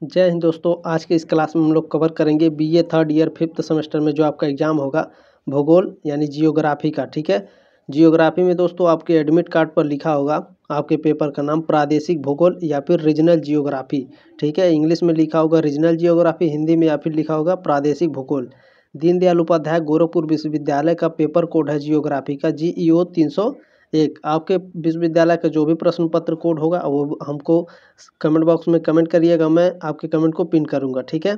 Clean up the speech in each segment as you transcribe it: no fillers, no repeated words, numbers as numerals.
जय हिंद दोस्तों। आज के इस क्लास में हम लोग कवर करेंगे BA third year fifth semester में जो आपका एग्ज़ाम होगा भूगोल यानी जियोग्राफी का। ठीक है, जियोग्राफी में दोस्तों आपके एडमिट कार्ड पर लिखा होगा आपके पेपर का नाम प्रादेशिक भूगोल या फिर रीजनल जियोग्राफी। ठीक है, इंग्लिश में लिखा होगा रीजनल जियोग्राफी, हिंदी में या फिर लिखा होगा प्रादेशिक भूगोल। दीनदयाल उपाध्याय गोरखपुर विश्वविद्यालय का पेपर कोड है जियोग्राफी का GEO 301। आपके विश्वविद्यालय का जो भी प्रश्न पत्र कोड होगा वो हमको कमेंट बॉक्स में कमेंट करिएगा, मैं आपके कमेंट को पिन करूंगा। ठीक है,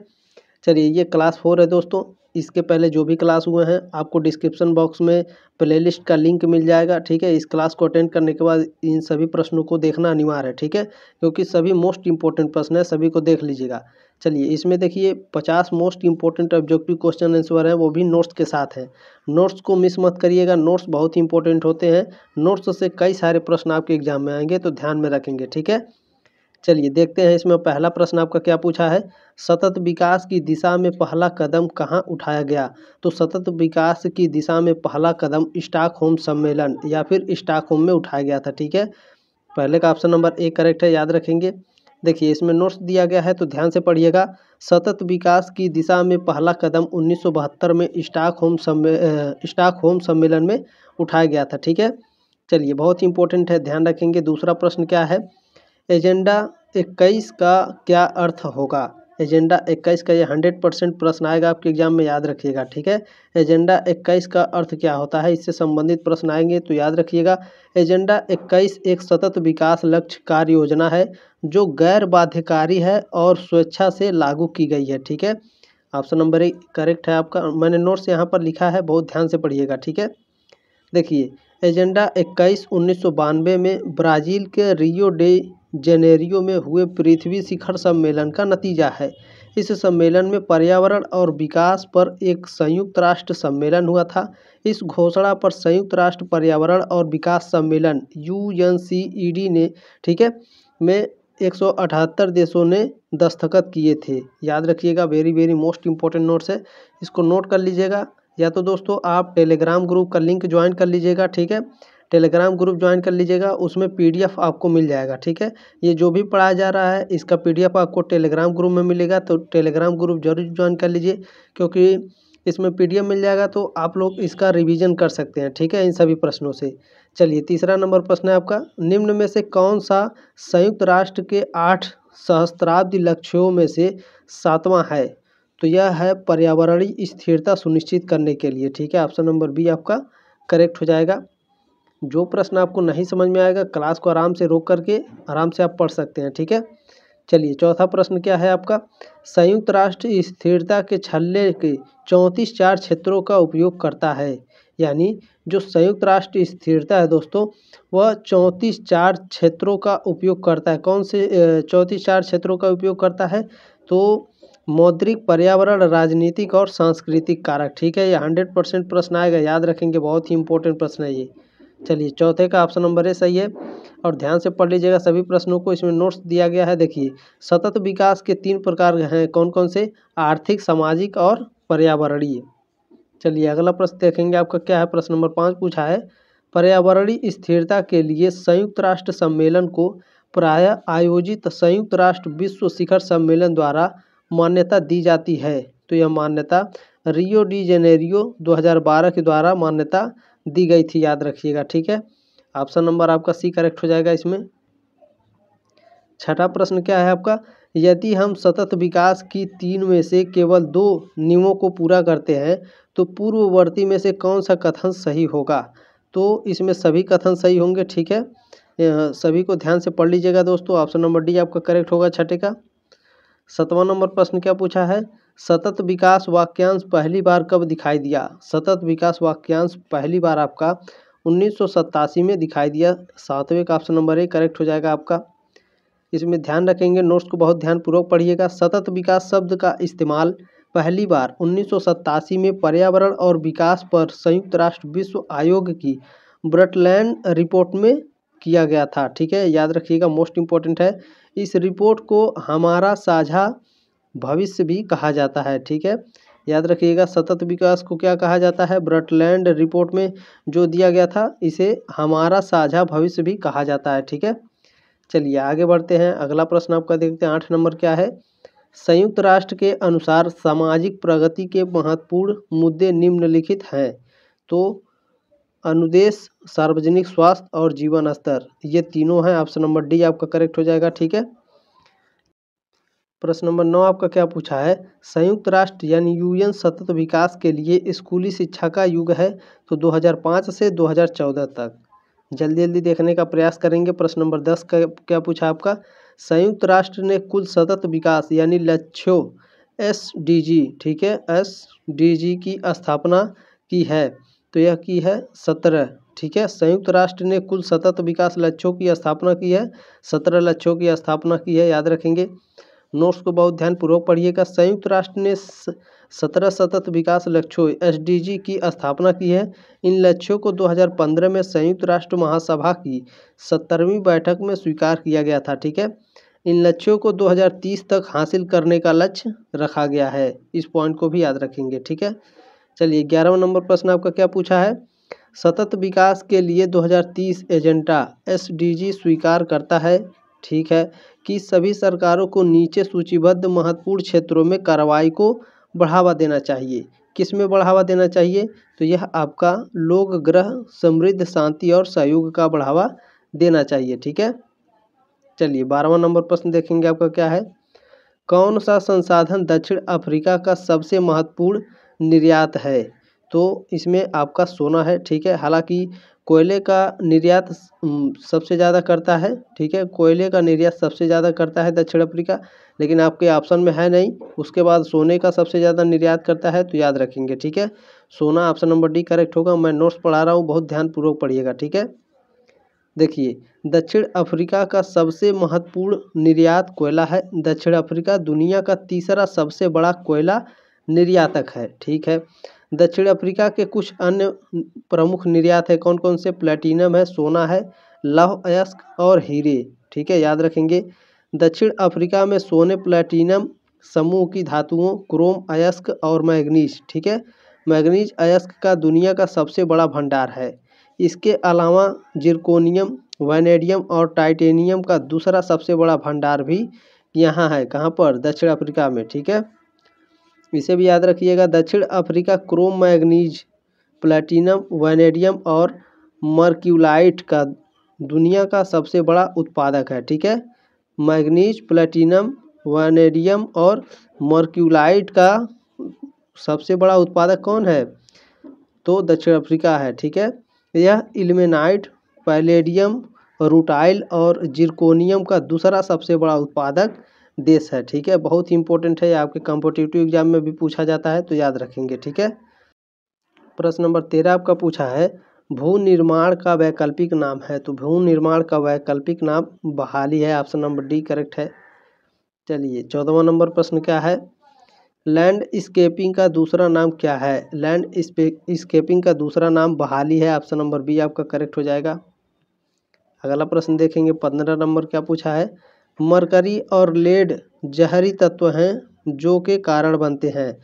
चलिए ये क्लास 4 है दोस्तों। इसके पहले जो भी क्लास हुए हैं आपको डिस्क्रिप्शन बॉक्स में प्लेलिस्ट का लिंक मिल जाएगा। ठीक है, इस क्लास को अटेंड करने के बाद इन सभी प्रश्नों को देखना अनिवार्य है। ठीक है, क्योंकि सभी मोस्ट इंपॉर्टेंट प्रश्न है, सभी को देख लीजिएगा। चलिए इसमें देखिए 50 most important objective question answer है, वो भी नोट्स के साथ है। नोट्स को मिस मत करिएगा, नोट्स बहुत इंपॉर्टेंट होते हैं। नोट्स से कई सारे प्रश्न आपके एग्जाम में आएंगे, तो ध्यान में रखेंगे। ठीक है, चलिए देखते हैं इसमें पहला प्रश्न आपका क्या पूछा है। सतत विकास की दिशा में पहला कदम कहाँ उठाया गया? तो सतत विकास की दिशा में पहला कदम स्टॉकहोम सम्मेलन या फिर स्टॉकहोम में उठाया गया था। ठीक है, पहले का ऑप्शन नंबर ए करेक्ट है, याद रखेंगे। देखिए इसमें नोट्स दिया गया है तो ध्यान से पढ़िएगा। सतत विकास की दिशा में पहला कदम 1972 में स्टॉकहोम सम्मेलन में उठाया गया था। ठीक है, चलिए बहुत इंपॉर्टेंट है, ध्यान रखेंगे। दूसरा प्रश्न क्या है, एजेंडा 21 का क्या अर्थ होगा? एजेंडा 21 का ये 100% प्रश्न आएगा आपके एग्जाम में, याद रखिएगा। ठीक है, एजेंडा 21 का अर्थ क्या होता है, इससे संबंधित प्रश्न आएंगे तो याद रखिएगा। एजेंडा 21 एक सतत विकास लक्ष्य कार्य योजना है जो गैर बाध्यकारी है और स्वेच्छा से लागू की गई है। ठीक है, ऑप्शन नंबर ए करेक्ट है आपका। मैंने नोट्स यहाँ पर लिखा है, बहुत ध्यान से पढ़िएगा। ठीक है, देखिए एजेंडा 21 1992 में ब्राज़ील के रियो डे जेनेरियो में हुए पृथ्वी शिखर सम्मेलन का नतीजा है। इस सम्मेलन में पर्यावरण और विकास पर एक संयुक्त राष्ट्र सम्मेलन हुआ था। इस घोषणा पर संयुक्त राष्ट्र पर्यावरण और विकास सम्मेलन UNCED ने, ठीक है, में 178 देशों ने दस्तखत किए थे। याद रखिएगा, very very most important notes है, इसको नोट कर लीजिएगा। या तो दोस्तों आप टेलीग्राम ग्रुप का लिंक ज्वाइन कर लीजिएगा। ठीक है, टेलीग्राम ग्रुप ज्वाइन कर लीजिएगा, उसमें PDF आपको मिल जाएगा। ठीक है, ये जो भी पढ़ाया जा रहा है इसका PDF आपको टेलीग्राम ग्रुप में मिलेगा, तो टेलीग्राम ग्रुप जरूर ज्वाइन कर लीजिए, क्योंकि इसमें PDF मिल जाएगा तो आप लोग इसका रिवीजन कर सकते हैं। ठीक है, इन सभी प्रश्नों से। चलिए तीसरा नंबर प्रश्न है आपका, निम्न में से कौन सा संयुक्त राष्ट्र के 8 सहस्त्राब्दी लक्ष्यों में से 7वां है? तो यह है पर्यावरणीय स्थिरता सुनिश्चित करने के लिए। ठीक है, ऑप्शन नंबर बी आपका करेक्ट हो जाएगा। जो प्रश्न आपको नहीं समझ में आएगा क्लास को आराम से रोक करके आराम से आप पढ़ सकते हैं। ठीक है, चलिए चौथा प्रश्न क्या है आपका, संयुक्त राष्ट्र स्थिरता के छल्ले के 34 चार क्षेत्रों का उपयोग करता है। यानी जो संयुक्त राष्ट्र स्थिरता है दोस्तों, वह 34 चार क्षेत्रों का उपयोग करता है। कौन से 34 चार क्षेत्रों का उपयोग करता है? तो मौद्रिक, पर्यावरण, राजनीतिक और सांस्कृतिक कारक। ठीक है, ये 100% प्रश्न आएगा, याद रखेंगे, बहुत ही इंपॉर्टेंट प्रश्न है ये। चलिए चौथे का ऑप्शन नंबर ए सही है, और ध्यान से पढ़ लीजिएगा सभी प्रश्नों को, इसमें नोट्स दिया गया है। देखिए सतत विकास के 3 प्रकार हैं, कौन कौन से? आर्थिक, सामाजिक और पर्यावरणीय। चलिए अगला प्रश्न देखेंगे आपका क्या है, प्रश्न नंबर 5 पूछा है, पर्यावरणीय स्थिरता के लिए संयुक्त राष्ट्र सम्मेलन को प्रायः आयोजित संयुक्त राष्ट्र विश्व शिखर सम्मेलन द्वारा मान्यता दी जाती है। तो यह मान्यता रियो डी जेनेरियो 2012 के द्वारा मान्यता दी गई थी, याद रखिएगा। ठीक है, ऑप्शन नंबर आपका सी करेक्ट हो जाएगा इसमें। छठा प्रश्न क्या है आपका, यदि हम सतत विकास की 3 में से केवल 2 नियमों को पूरा करते हैं तो पूर्ववर्ती में से कौन सा कथन सही होगा? तो इसमें सभी कथन सही होंगे। ठीक है, सभी को ध्यान से पढ़ लीजिएगा दोस्तों, ऑप्शन नंबर डी आपका करेक्ट होगा छठे का। 7वां नंबर प्रश्न क्या पूछा है, सतत विकास वाक्यांश पहली बार कब दिखाई दिया? सतत विकास वाक्यांश पहली बार आपका 1987 में दिखाई दिया। 7वें का ऑप्शन नंबर ए करेक्ट हो जाएगा आपका। इसमें ध्यान रखेंगे, नोट्स को बहुत ध्यानपूर्वक पढ़िएगा। सतत विकास शब्द का इस्तेमाल पहली बार 1987 में पर्यावरण और विकास पर संयुक्त राष्ट्र विश्व आयोग की ब्रटलैंड रिपोर्ट में किया गया था। ठीक है, याद रखिएगा, मोस्ट इंपॉर्टेंट है। इस रिपोर्ट को हमारा साझा भविष्य भी कहा जाता है। ठीक है, याद रखिएगा, सतत विकास को क्या कहा जाता है? ब्रटलैंड रिपोर्ट में जो दिया गया था इसे हमारा साझा भविष्य भी कहा जाता है। ठीक है, चलिए आगे बढ़ते हैं, अगला प्रश्न आपका देखते हैं। 8 नंबर क्या है, संयुक्त राष्ट्र के अनुसार सामाजिक प्रगति के महत्वपूर्ण मुद्दे निम्नलिखित हैं। तो अनुदेश, सार्वजनिक स्वास्थ्य और जीवन स्तर, ये तीनों हैं। ऑप्शन नंबर डी आपका करेक्ट हो जाएगा। ठीक है। प्रश्न नंबर 9 आपका क्या पूछा है, संयुक्त राष्ट्र यानी यूएन सतत विकास के लिए स्कूली शिक्षा का युग है। तो 2005 से 2014 तक। जल्दी जल्दी देखने का प्रयास करेंगे। प्रश्न नंबर 10 का क्या पूछा आपका, संयुक्त राष्ट्र ने कुल सतत विकास यानी लक्ष्यों SDG, ठीक है, SDG की स्थापना की है। तो यह की है 17। ठीक है, संयुक्त राष्ट्र ने कुल सतत विकास लक्ष्यों की स्थापना की है, 17 लक्ष्यों की स्थापना की है, याद रखेंगे। नोट्स को बहुत ध्यानपूर्वक पढ़िएगा। संयुक्त राष्ट्र ने 17 सतत विकास लक्ष्यों SDG की स्थापना की है। इन लक्ष्यों को 2015 में संयुक्त राष्ट्र महासभा की 70वीं बैठक में स्वीकार किया गया था। ठीक है, इन लक्ष्यों को 2030 तक हासिल करने का लक्ष्य रखा गया है। इस पॉइंट को भी याद रखेंगे। ठीक है, चलिए 11वां नंबर प्रश्न आपका क्या पूछा है, सतत विकास के लिए 2030 एजेंडा SDG स्वीकार करता है, ठीक है, कि सभी सरकारों को नीचे सूचीबद्ध महत्वपूर्ण क्षेत्रों में कार्रवाई को बढ़ावा देना चाहिए। किस में बढ़ावा देना चाहिए, तो यह आपका लोक ग्रह, समृद्ध, शांति और सहयोग का बढ़ावा देना चाहिए। ठीक है, चलिए 12वां नंबर प्रश्न देखेंगे आपका क्या है, कौन सा संसाधन दक्षिण अफ्रीका का सबसे महत्वपूर्ण निर्यात है। तो इसमें आपका सोना है। ठीक है, हालांकि कोयले का निर्यात सबसे ज़्यादा करता है। ठीक है, कोयले का निर्यात सबसे ज़्यादा करता है दक्षिण अफ्रीका, लेकिन आपके ऑप्शन में है नहीं। उसके बाद सोने का सबसे ज़्यादा निर्यात करता है, तो याद रखेंगे। ठीक है, सोना ऑप्शन नंबर डी करेक्ट होगा। मैं नोट्स पढ़ा रहा हूँ, बहुत ध्यानपूर्वक पढ़िएगा। ठीक है, देखिए दक्षिण अफ्रीका का सबसे महत्वपूर्ण निर्यात कोयला है। दक्षिण अफ्रीका दुनिया का तीसरा सबसे बड़ा कोयला निर्यातक है। ठीक है, दक्षिण अफ्रीका के कुछ अन्य प्रमुख निर्यात है, कौन कौन से, प्लेटिनम है, सोना है, लौह अयस्क और हीरे। ठीक है, याद रखेंगे। दक्षिण अफ्रीका में सोने, प्लेटिनम समूह की धातुओं, क्रोम अयस्क और मैग्नीज। ठीक है, मैग्नीज अयस्क का दुनिया का सबसे बड़ा भंडार है। इसके अलावा जिरकोनियम, वैनेडियम और टाइटेनियम का दूसरा सबसे बड़ा भंडार भी यहाँ है। कहाँ पर, दक्षिण अफ्रीका में। ठीक है, इसे भी याद रखिएगा। दक्षिण Africa Chrome, manganese, platinum, vanadium और मर्क्यूलाइट का दुनिया का सबसे बड़ा उत्पादक है। ठीक है, मैग्नीज, प्लेटिनम, वैनेडियम और मर्क्यूलाइट का सबसे बड़ा उत्पादक कौन है, तो दक्षिण अफ्रीका है। ठीक है, यह इल्मेनाइट, पैलेडियम, रूटाइल और जिरकोनियम का दूसरा सबसे बड़ा उत्पादक देश है। ठीक है, बहुत ही इंपॉर्टेंट है, आपके कॉम्पिटिटिव एग्जाम में भी पूछा जाता है, तो याद रखेंगे। ठीक है, प्रश्न नंबर 13 आपका पूछा है, भू निर्माण का वैकल्पिक नाम है। तो भू निर्माण का वैकल्पिक नाम बहाली है। ऑप्शन नंबर डी करेक्ट है। चलिए 14वां नंबर प्रश्न क्या है, लैंडस्केपिंग का दूसरा नाम क्या है। लैंडस्केपिंग का दूसरा नाम बहाली है। ऑप्शन नंबर बी आपका करेक्ट हो जाएगा। अगला प्रश्न देखेंगे, 15 नंबर क्या पूछा है, मरकरी और लेड जहरी तत्व हैं जो के कारण बनते हैं।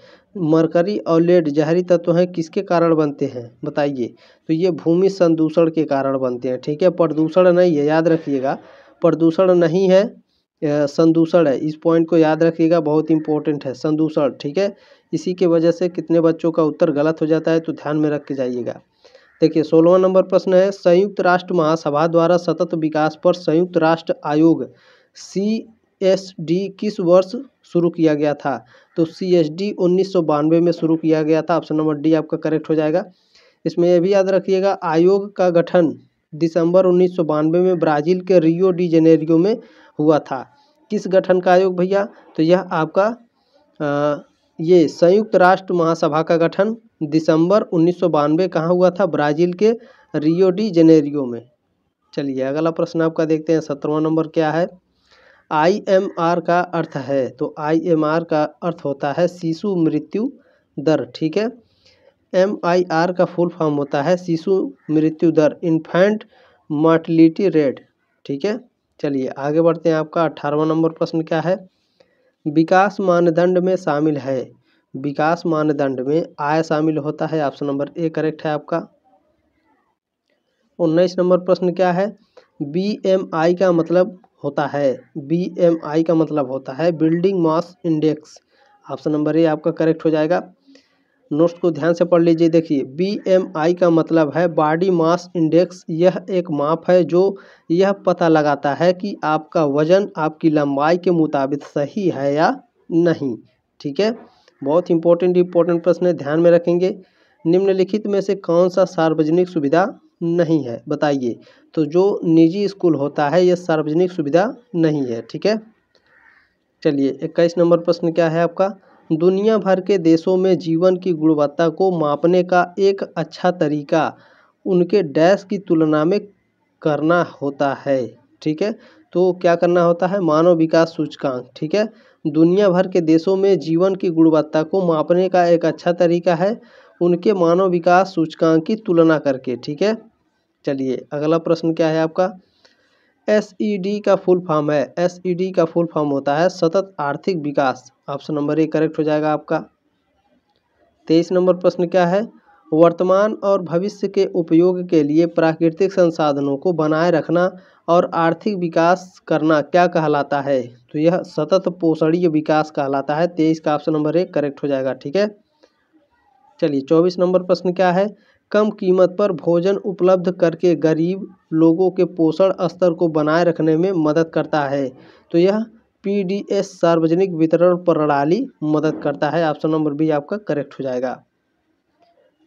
मरकरी और लेड जहरी तत्व हैं, किसके कारण बनते हैं बताइए। तो ये भूमि संदूषण के कारण बनते हैं। ठीक है, प्रदूषण नहीं है, याद रखिएगा, प्रदूषण नहीं है, संदूषण है। इस पॉइंट को याद रखिएगा, बहुत इंपॉर्टेंट है, संदूषण। ठीक है, इसी के वजह से कितने बच्चों का उत्तर गलत हो जाता है, तो ध्यान में रख के जाइएगा। देखिए 16वां नंबर प्रश्न है, संयुक्त राष्ट्र महासभा द्वारा सतत विकास पर संयुक्त राष्ट्र आयोग CSD किस वर्ष शुरू किया गया था। तो CSD 1992 में शुरू किया गया था। ऑप्शन नंबर डी आपका करेक्ट हो जाएगा। इसमें यह भी याद रखिएगा, आयोग का गठन दिसंबर 1992 में ब्राज़ील के रियो डी जेनेरियो में हुआ था। किस गठन का आयोग भैया, तो यह आपका ये संयुक्त राष्ट्र महासभा का गठन दिसंबर 1992 कहाँ हुआ था, ब्राज़ील के रियो डी जेनेरियो में। चलिए अगला प्रश्न आपका देखते हैं, 17वां नंबर क्या है, IMR का अर्थ है। तो IMR का अर्थ होता है शिशु मृत्यु दर। ठीक है, MIR का फुल फॉर्म होता है शिशु मृत्यु दर, इन्फेंट मॉर्टेलिटी रेट। ठीक है, चलिए आगे बढ़ते हैं। आपका 18वां नंबर प्रश्न क्या है, विकास मानदंड में शामिल है। विकास मानदंड में आय शामिल होता है। ऑप्शन नंबर ए करेक्ट है आपका। 19 नंबर प्रश्न क्या है, BMI का मतलब होता है? BMI का मतलब होता है building mass index. Option number A आपका करेक्ट हो जाएगा। नोट्स को ध्यान से पढ़ लीजिए। देखिए, BMI का मतलब है बॉडी मास इंडेक्स। यह एक माप है जो यह पता लगाता है कि आपका वजन आपकी लंबाई के मुताबिक सही है या नहीं। ठीक है, बहुत इंपॉर्टेंट प्रश्न है, ध्यान में रखेंगे। निम्नलिखित में से कौन सा सार्वजनिक सुविधा नहीं है, बताइए। तो जो निजी स्कूल होता है यह सार्वजनिक सुविधा नहीं है। ठीक है, चलिए 21 नंबर प्रश्न क्या है आपका? दुनिया भर के देशों में जीवन की गुणवत्ता को मापने का एक अच्छा तरीका उनके डैश की तुलना में करना होता है। ठीक है, तो क्या करना होता है? मानव विकास सूचकांक। ठीक है, दुनिया भर के देशों में जीवन की गुणवत्ता को मापने का एक अच्छा तरीका है उनके मानव विकास सूचकांक की तुलना करके। ठीक है, चलिए अगला प्रश्न क्या है आपका? SED का फुल फॉर्म है, SED का फुल फॉर्म होता है सतत आर्थिक विकास। ऑप्शन नंबर ए करेक्ट हो जाएगा आपका। 23 नंबर प्रश्न क्या है? वर्तमान और भविष्य के उपयोग के लिए प्राकृतिक संसाधनों को बनाए रखना और आर्थिक विकास करना क्या कहलाता है? तो यह सतत पोषणीय विकास कहलाता है। 23 का ऑप्शन नंबर ए करेक्ट हो जाएगा। ठीक है, चलिए 24 नंबर प्रश्न क्या है? कम कीमत पर भोजन उपलब्ध करके गरीब लोगों के पोषण स्तर को बनाए रखने में मदद करता है। तो यह PDS सार्वजनिक वितरण प्रणाली मदद करता है। ऑप्शन नंबर बी आपका करेक्ट हो जाएगा।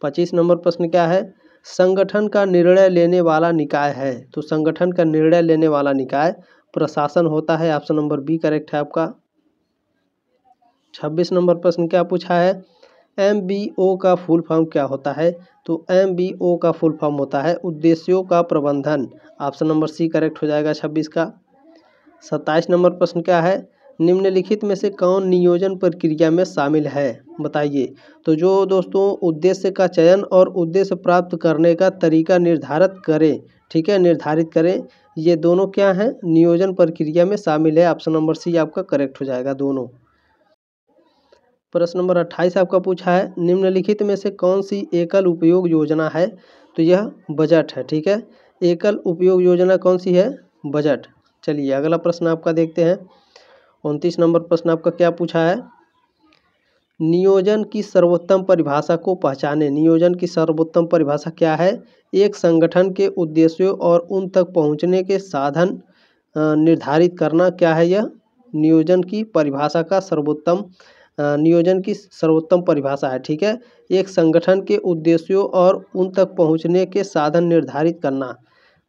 25 नंबर प्रश्न क्या है? संगठन का निर्णय लेने वाला निकाय है। तो संगठन का निर्णय लेने वाला निकाय प्रशासन होता है। ऑप्शन नंबर बी करेक्ट है आपका। 26 नंबर प्रश्न क्या पूछा है? MBO का फुल फॉर्म क्या होता है? तो MBO का फुल फॉर्म होता है उद्देश्यों का प्रबंधन। ऑप्शन नंबर सी करेक्ट हो जाएगा 26 का। 27 नंबर प्रश्न क्या है? निम्नलिखित में से कौन नियोजन प्रक्रिया में शामिल है, बताइए। तो जो दोस्तों उद्देश्य का चयन और उद्देश्य प्राप्त करने का तरीका निर्धारित करें, ठीक है, निर्धारित करें, ये दोनों क्या हैं? नियोजन प्रक्रिया में शामिल है। ऑप्शन नंबर सी आपका करेक्ट हो जाएगा दोनों। प्रश्न नंबर 28 आपका पूछा है, निम्नलिखित में से कौन सी एकल उपयोग योजना है? तो यह बजट है। ठीक है, एकल उपयोग योजना कौन सी है? बजट। चलिए अगला प्रश्न आपका देखते हैं। 29 नंबर प्रश्न आपका क्या पूछा है? नियोजन की सर्वोत्तम परिभाषा को पहचाने। नियोजन की सर्वोत्तम परिभाषा क्या है? एक संगठन के उद्देश्यों और उन तक पहुंचने के साधन निर्धारित करना। क्या है यह? नियोजन की परिभाषा का सर्वोत्तम नियोजन की सर्वोत्तम परिभाषा है। ठीक है, एक संगठन के उद्देश्यों और उन तक पहुंचने के साधन निर्धारित करना।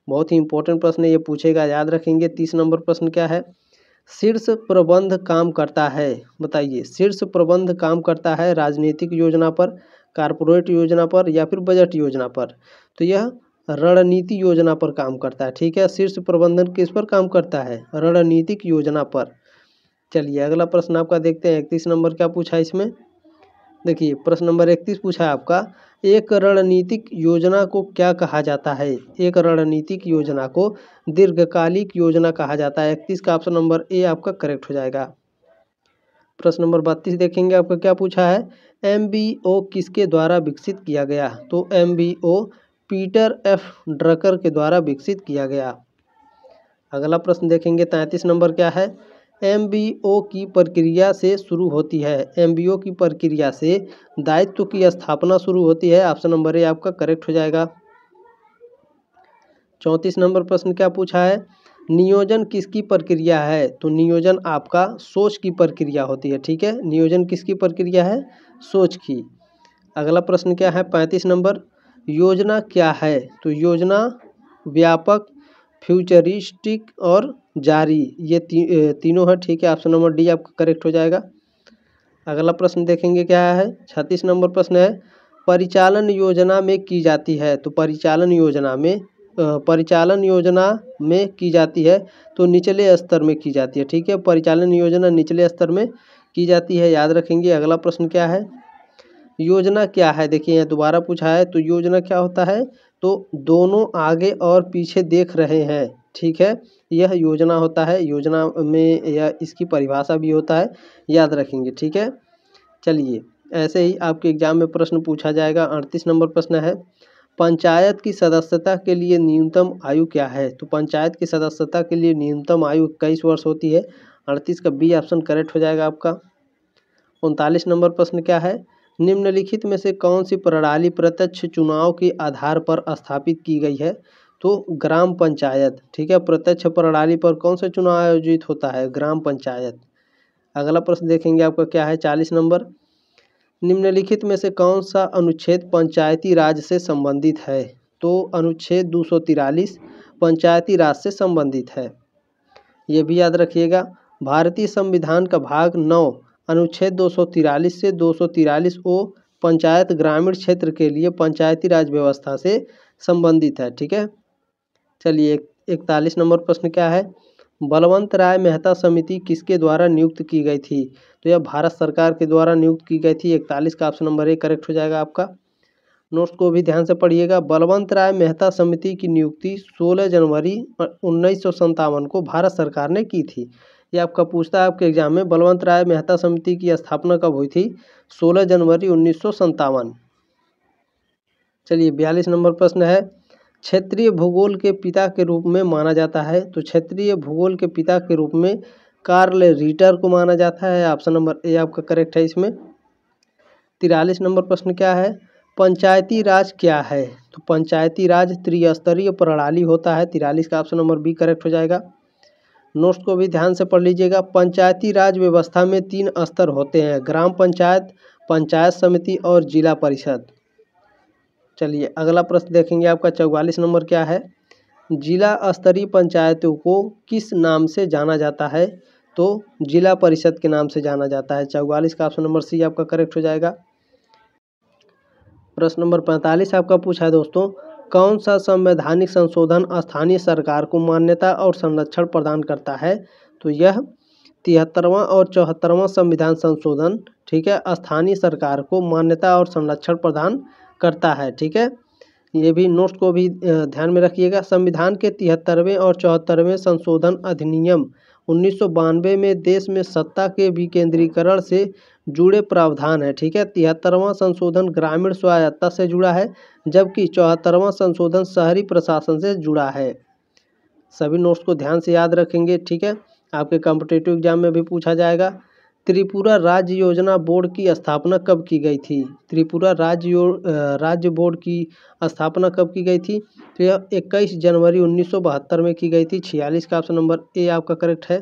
बहुत ही इंपॉर्टेंट प्रश्न है, ये पूछेगा, याद रखेंगे। 30 नंबर प्रश्न क्या है? शीर्ष प्रबंध काम करता है, बताइए। शीर्ष प्रबंध काम करता है राजनीतिक योजना पर, कारपोरेट योजना पर या फिर बजट योजना पर? तो यह रणनीति योजना पर काम करता है। ठीक है, शीर्ष प्रबंधन किस पर काम करता है? रणनीतिक योजना पर। चलिए अगला प्रश्न आपका देखते हैं। 31 नंबर क्या पूछा है इसमें? देखिए प्रश्न नंबर 31 पूछा है आपका, एक रणनीतिक योजना को क्या कहा जाता है? एक रणनीतिक योजना को दीर्घकालिक योजना कहा जाता है। 31 का ऑप्शन नंबर ए आपका करेक्ट हो जाएगा। प्रश्न नंबर 32 देखेंगे, आपका क्या पूछा है? MBO किसके द्वारा विकसित किया गया? तो MBO पीटर F ड्रकर के द्वारा विकसित किया गया। अगला प्रश्न देखेंगे 33 नंबर क्या है? MBO की प्रक्रिया से शुरू होती है। MBO की प्रक्रिया से दायित्व की स्थापना शुरू होती है। ऑप्शन नंबर ए आपका करेक्ट हो जाएगा। 34 नंबर प्रश्न क्या पूछा है? नियोजन किसकी प्रक्रिया है? तो नियोजन आपका सोच की प्रक्रिया होती है। ठीक है, नियोजन किसकी प्रक्रिया है? सोच की। अगला प्रश्न क्या है? 35 नंबर, योजना क्या है? तो योजना व्यापक, फ्यूचरिस्टिक और जारी, ये तीनों है। ठीक है, ऑप्शन नंबर डी आपका करेक्ट हो जाएगा। अगला प्रश्न देखेंगे क्या है? 36 नंबर प्रश्न है, परिचालन योजना में की जाती है। तो परिचालन योजना में की जाती है तो निचले स्तर में की जाती है। ठीक है, परिचालन योजना निचले स्तर में की जाती है, याद रखेंगे। अगला प्रश्न क्या है? योजना क्या है? देखिए यहाँ दोबारा पूछा है। तो योजना क्या होता है? तो दोनों आगे और पीछे देख रहे हैं। ठीक है, यह योजना होता है। योजना में यह इसकी परिभाषा भी होता है, याद रखेंगे। ठीक है, चलिए ऐसे ही आपके एग्जाम में प्रश्न पूछा जाएगा। 38 नंबर प्रश्न है, पंचायत की सदस्यता के लिए न्यूनतम आयु क्या है? तो पंचायत की सदस्यता के लिए न्यूनतम आयु 21 वर्ष होती है। 38 का बी ऑप्शन करेक्ट हो जाएगा आपका। 39 नंबर प्रश्न क्या है? निम्नलिखित में से कौन सी प्रणाली प्रत्यक्ष चुनाव के आधार पर स्थापित की गई है? तो ग्राम पंचायत, ठीक है। प्रत्यक्ष प्रणाली पर कौन सा चुनाव आयोजित होता है? ग्राम पंचायत। अगला प्रश्न देखेंगे आपका क्या है? 40 नंबर, निम्नलिखित में से कौन सा अनुच्छेद पंचायती राज से संबंधित है? तो अनुच्छेद 243 पंचायती राज से संबंधित है। ये भी याद रखिएगा। भारतीय संविधान का भाग 9 अनुच्छेद 243 से 243 ओ पंचायत ग्रामीण क्षेत्र के लिए पंचायती राज व्यवस्था से संबंधित है, ठीक है। चलिए 41 नंबर प्रश्न क्या है? बलवंत राय मेहता समिति किसके द्वारा नियुक्त की गई थी? तो यह भारत सरकार के द्वारा नियुक्त की गई थी। 41 का ऑप्शन नंबर ए करेक्ट हो जाएगा आपका। नोट्स को भी ध्यान से पढ़िएगा। बलवंत राय मेहता समिति की नियुक्ति 16 जनवरी 1957 को भारत सरकार ने की थी। ये आपका पूछता है आपके एग्जाम में, बलवंत राय मेहता समिति की स्थापना कब हुई थी? 16 जनवरी 1957। चलिए 42 नंबर प्रश्न है, क्षेत्रीय भूगोल के पिता के रूप में माना जाता है? तो क्षेत्रीय भूगोल के पिता के रूप में कार्ल रिटर को माना जाता है। ऑप्शन नंबर ए आपका करेक्ट है इसमें। 43 नंबर प्रश्न क्या है? पंचायती राज क्या है? तो पंचायती राज त्रिस्तरीय प्रणाली होता है। 43 का ऑप्शन नंबर बी करेक्ट हो जाएगा। नोट्स को भी ध्यान से पढ़ लीजिएगा। पंचायती राज व्यवस्था में 3 स्तर होते हैं, ग्राम पंचायत, पंचायत समिति और जिला परिषद। चलिए अगला प्रश्न देखेंगे आपका 44 नंबर क्या है? जिला स्तरीय पंचायतों को किस नाम से जाना जाता है? तो जिला परिषद के नाम से जाना जाता है। 44 का ऑप्शन नंबर सी आपका करेक्ट हो जाएगा। प्रश्न नंबर 45 आपका पूछा है दोस्तों, कौन सा संवैधानिक संशोधन स्थानीय सरकार को मान्यता और संरक्षण प्रदान करता है? तो यह 73वां और 74वां संविधान संशोधन, ठीक है, स्थानीय सरकार को मान्यता और संरक्षण प्रदान करता है, ठीक है। ये भी नोट्स को भी ध्यान में रखिएगा। संविधान के 73वें और 74वें संशोधन अधिनियम 1992 में देश में सत्ता के विकेंद्रीकरण से जुड़े प्रावधान है, ठीक है। 73वां संशोधन ग्रामीण स्वायत्तता से जुड़ा है, जबकि 74वां संशोधन शहरी प्रशासन से जुड़ा है। सभी नोट्स को ध्यान से याद रखेंगे, ठीक है। आपके कॉम्पिटिटिव एग्जाम में भी पूछा जाएगा। त्रिपुरा राज्य योजना बोर्ड की स्थापना कब की गई थी? त्रिपुरा राज्य बोर्ड की स्थापना कब की गई थी? तो यह 21 जनवरी 1972 में की गई थी। 46 का ऑप्शन नंबर ए आपका करेक्ट है।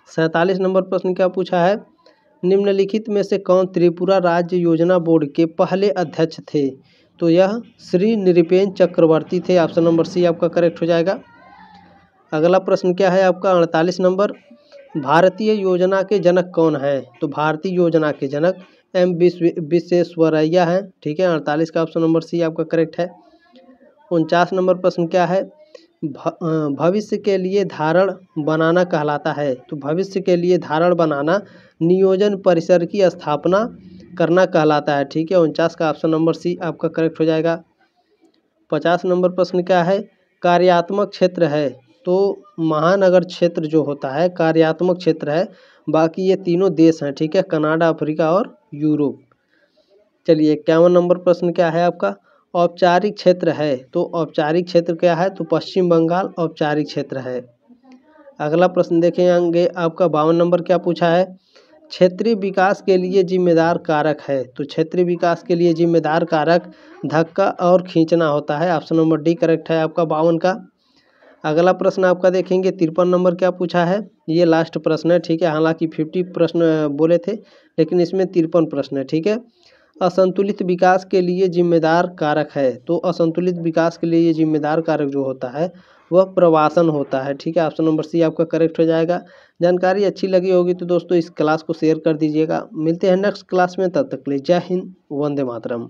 47 नंबर प्रश्न क्या पूछा है? निम्नलिखित में से कौन त्रिपुरा राज्य योजना बोर्ड के पहले अध्यक्ष थे? तो यह श्री निरपेन चक्रवर्ती थे। ऑप्शन नंबर सी आपका करेक्ट हो जाएगा। अगला प्रश्न क्या है आपका 48 नंबर, भारतीय योजना के जनक कौन है? तो भारतीय योजना के जनक एम विश्वेश्वरैया हैं, ठीक है। 48 का ऑप्शन नंबर सी आपका करेक्ट है। 49 नंबर प्रश्न क्या है? भविष्य के लिए धारण बनाना कहलाता है? तो भविष्य के लिए धारण बनाना नियोजन परिसर की स्थापना करना कहलाता है, ठीक है। 49 का ऑप्शन नंबर सी आपका करेक्ट हो जाएगा। 50 नंबर प्रश्न क्या है? कार्यात्मक क्षेत्र है? तो महानगर क्षेत्र जो होता है कार्यात्मक क्षेत्र है, बाकी ये तीनों देश हैं, ठीक है, कनाडा, अफ्रीका और यूरोप। चलिए 51 नंबर प्रश्न क्या है आपका? औपचारिक क्षेत्र है? तो औपचारिक क्षेत्र क्या है? तो पश्चिम बंगाल औपचारिक क्षेत्र है। अगला प्रश्न देखेंगे आपका 52 नंबर क्या पूछा है? क्षेत्रीय विकास के लिए जिम्मेदार कारक है? तो क्षेत्रीय विकास के लिए जिम्मेदार कारक धक्का और खींचना होता है। ऑप्शन नंबर डी करेक्ट है आपका 52 का। अगला प्रश्न आपका देखेंगे 53 नंबर क्या पूछा है? ये लास्ट प्रश्न है, ठीक है। हालांकि 50 प्रश्न बोले थे, लेकिन इसमें 53 प्रश्न है, ठीक है। असंतुलित विकास के लिए जिम्मेदार कारक है? तो असंतुलित विकास के लिए जिम्मेदार कारक जो होता है वह प्रवासन होता है, ठीक है। ऑप्शन नंबर सी आपका करेक्ट हो जाएगा। जानकारी अच्छी लगी होगी तो दोस्तों इस क्लास को शेयर कर दीजिएगा। मिलते हैं नेक्स्ट क्लास में, तब तक के लिए जय हिंद, वंदे मातरम।